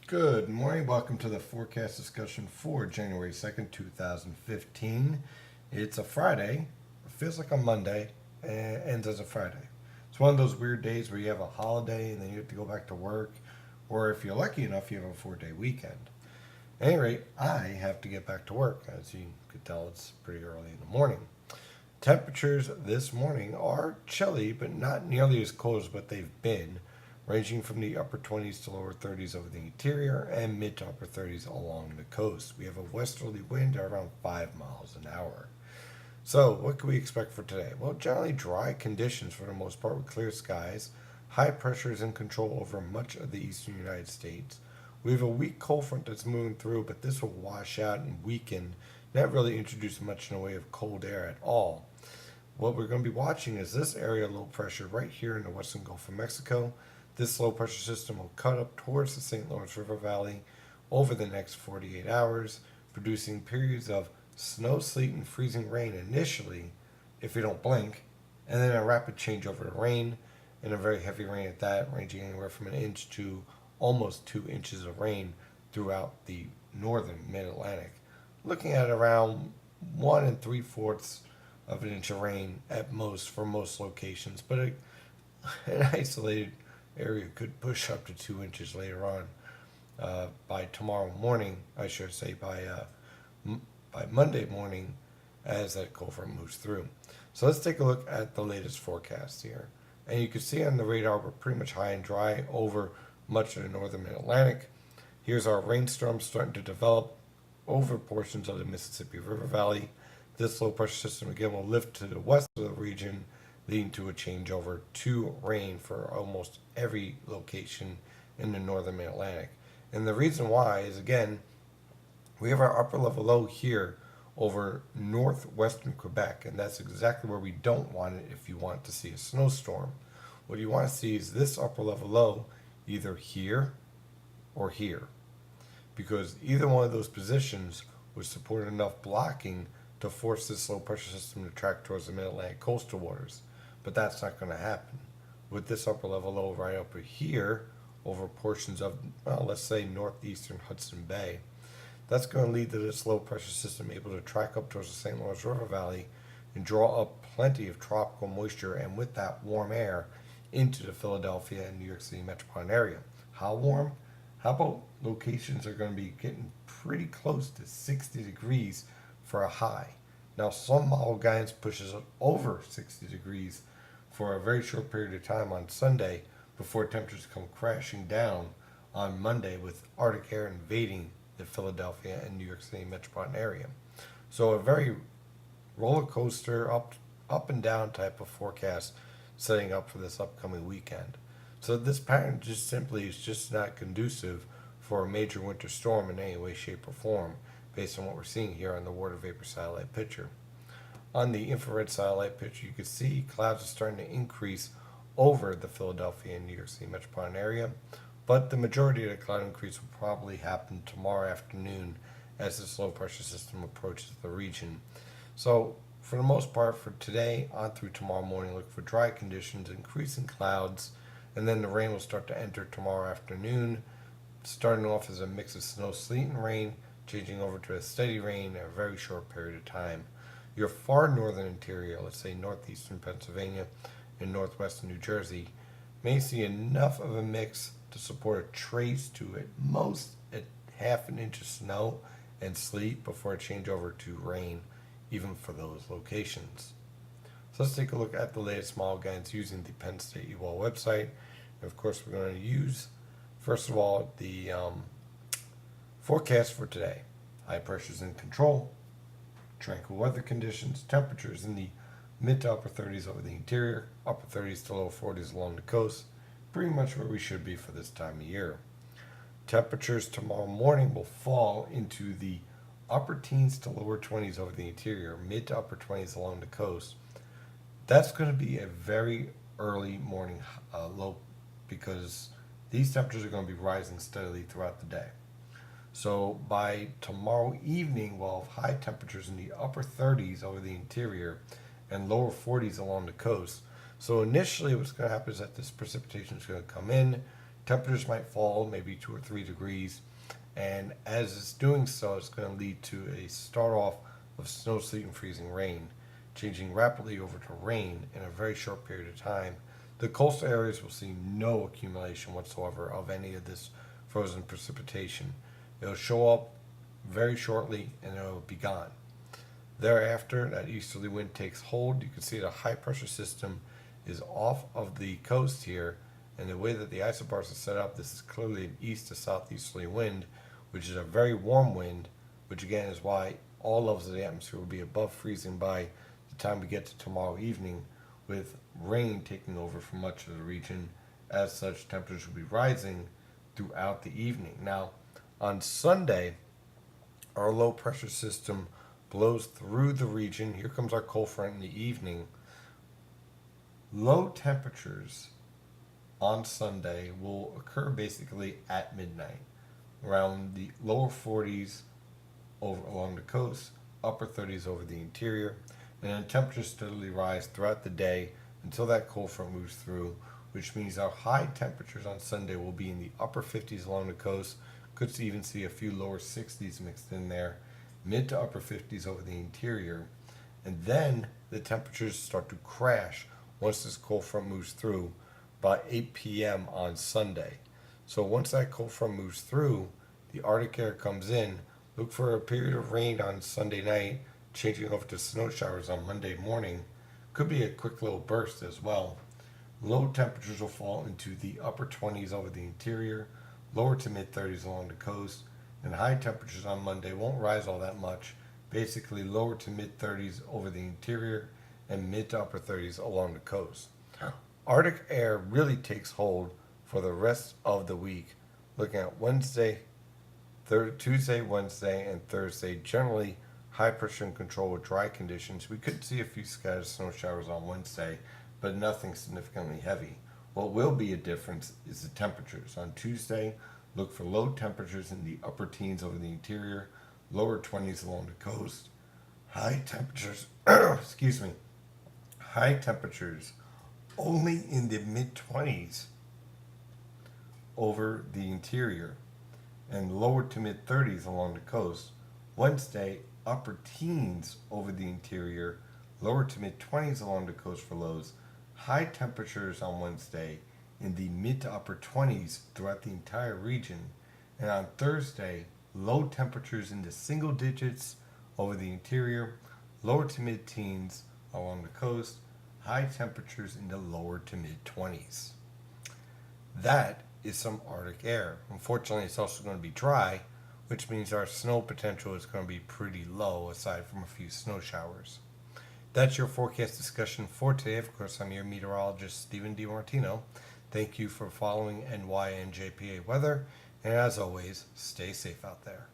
Good morning. Welcome to the forecast discussion for January 2nd, 2015. It's a Friday. It feels like a Monday and ends as a Friday. It's one of those weird days where you have a holiday and then you have to go back to work, or if you're lucky enough, you have a 4-day weekend. At any rate, I have to get back to work. As you could tell, it's pretty early in the morning. Temperatures this morning are chilly, but not nearly as cold as what they've been, ranging from the upper 20s to lower 30s over the interior and mid to upper 30s along the coast. We have a westerly wind around 5 miles an hour. So, what can we expect for today? Well, generally dry conditions for the most part with clear skies. High pressure is in control over much of the eastern United States. We have a weak cold front that's moving through, but this will wash out and weaken, not really introduce much in the way of cold air at all. What we're going to be watching is this area of low pressure right here in the western Gulf of Mexico. This low pressure system will cut up towards the St. Lawrence River Valley over the next 48 hours, producing periods of snow, sleet, and freezing rain initially, if you don't blink, and then a rapid change over to rain, and a very heavy rain at that, ranging anywhere from an inch to almost 2 inches of rain throughout the northern mid Atlantic. Looking at around 1 3/4 of an inch of rain at most for most locations, but an isolated area could push up to 2 inches later on by tomorrow morning. I should say by Monday morning, as that cold front moves through. So let's take a look at the latest forecast here, and you can see on the radar we're pretty much high and dry over much of the northern mid Atlantic. Here's our rainstorm starting to develop over portions of the Mississippi River Valley. This low pressure system again will lift to the west of the region, leading to a changeover to rain for almost every location in the northern mid Atlantic. And the reason why is again, we have our upper level low here over northwestern Quebec, and that's exactly where we don't want it if you want to see a snowstorm. What you want to see is this upper level low either here or here, because either one of those positions would support enough blocking to force this low pressure system to track towards the mid Atlantic coastal waters. But that's not going to happen. With this upper level low right up here over portions of, well, let's say northeastern Hudson Bay, that's going to lead to this low pressure system able to track up towards the St. Lawrence River Valley and draw up plenty of tropical moisture, and with that warm air into the Philadelphia and New York City metropolitan area. How warm? How about locations are going to be getting pretty close to 60 degrees for a high. Now, some model guidance pushes it over 60 degrees for a very short period of time on Sunday before temperatures come crashing down on Monday with Arctic air invading the Philadelphia and New York City metropolitan area. So a very roller coaster, up and down type of forecast setting up for this upcoming weekend. So this pattern just simply is just not conducive for a major winter storm in any way, shape, or form, based on what we're seeing here on the water vapor satellite picture. On the infrared satellite picture, you can see clouds are starting to increase over the Philadelphia and New York City metropolitan area, but the majority of the cloud increase will probably happen tomorrow afternoon as this low pressure system approaches the region. So, for the most part, for today on through tomorrow morning, look for dry conditions, increasing clouds, and then the rain will start to enter tomorrow afternoon, starting off as a mix of snow, sleet, and rain, changing over to a steady rain in a very short period of time. Your far northern interior, let's say northeastern Pennsylvania and northwestern New Jersey, may see enough of a mix to support a trace to at most a half an inch of snow and sleet before it change over to rain, even for those locations. So let's take a look at the latest model guidance using the Penn State UL website. And of course, we're going to use, first of all, the forecast for today. High pressures in control, tranquil weather conditions, temperatures in the mid to upper 30s over the interior, upper 30s to low 40s along the coast, pretty much where we should be for this time of year. Temperatures tomorrow morning will fall into the upper teens to lower 20s over the interior, mid to upper 20s along the coast. That's going to be a very early morning low, because these temperatures are going to be rising steadily throughout the day. So by tomorrow evening, we'll have high temperatures in the upper 30s over the interior and lower 40s along the coast. So initially what's going to happen is that this precipitation is going to come in, temperatures might fall maybe 2 or 3 degrees. And as it's doing so, it's going to lead to a start off of snow, sleet, and freezing rain, changing rapidly over to rain in a very short period of time. The coastal areas will see no accumulation whatsoever of any of this frozen precipitation. It'll show up very shortly and it'll be gone. Thereafter, that easterly wind takes hold. You can see the high pressure system is off of the coast here, and the way that the isobars are set up, this is clearly an east to southeasterly wind, which is a very warm wind, which again is why all levels of the atmosphere will be above freezing by the time we get to tomorrow evening, with rain taking over for much of the region. As such, temperatures will be rising throughout the evening. Now, on Sunday, our low pressure system blows through the region. Here comes our cold front in the evening. Low temperatures on Sunday will occur basically at midnight, around the lower 40s over along the coast, upper 30s over the interior, and then temperatures steadily rise throughout the day until that cold front moves through, which means our high temperatures on Sunday will be in the upper 50s along the coast. Could even see a few lower 60s mixed in there, mid to upper 50s over the interior, and then the temperatures start to crash once this cold front moves through by 8 p.m. on Sunday. So once that cold front moves through, the Arctic air comes in. Look for a period of rain on Sunday night, changing over to snow showers on Monday morning. Could be a quick little burst as well. Low temperatures will fall into the upper 20s over the interior, lower to mid 30s along the coast, and high temperatures on Monday won't rise all that much, basically lower to mid 30s over the interior and mid to upper 30s along the coast. Arctic air really takes hold for the rest of the week. Looking at Tuesday, Wednesday, and Thursday, generally high pressure and control with dry conditions. We could see a few scattered snow showers on Wednesday, but nothing significantly heavy. What will be a difference is the temperatures. On Tuesday, look for low temperatures in the upper teens over the interior, lower 20s along the coast. High temperatures, excuse me, high temperatures only in the mid 20s over the interior and lower to mid 30s along the coast. Wednesday, upper teens over the interior, lower to mid 20s along the coast for lows. High temperatures on Wednesday in the mid to upper 20s throughout the entire region. And on Thursday, low temperatures in the single digits over the interior, lower to mid teens along the coast, high temperatures in the lower to mid 20s. That is some Arctic air. Unfortunately, it's also going to be dry, which means our snow potential is going to be pretty low aside from a few snow showers. That's your forecast discussion for today. Of course, I'm your meteorologist, Stephen DiMartino. Thank you for following NYNJPA weather, and as always, stay safe out there.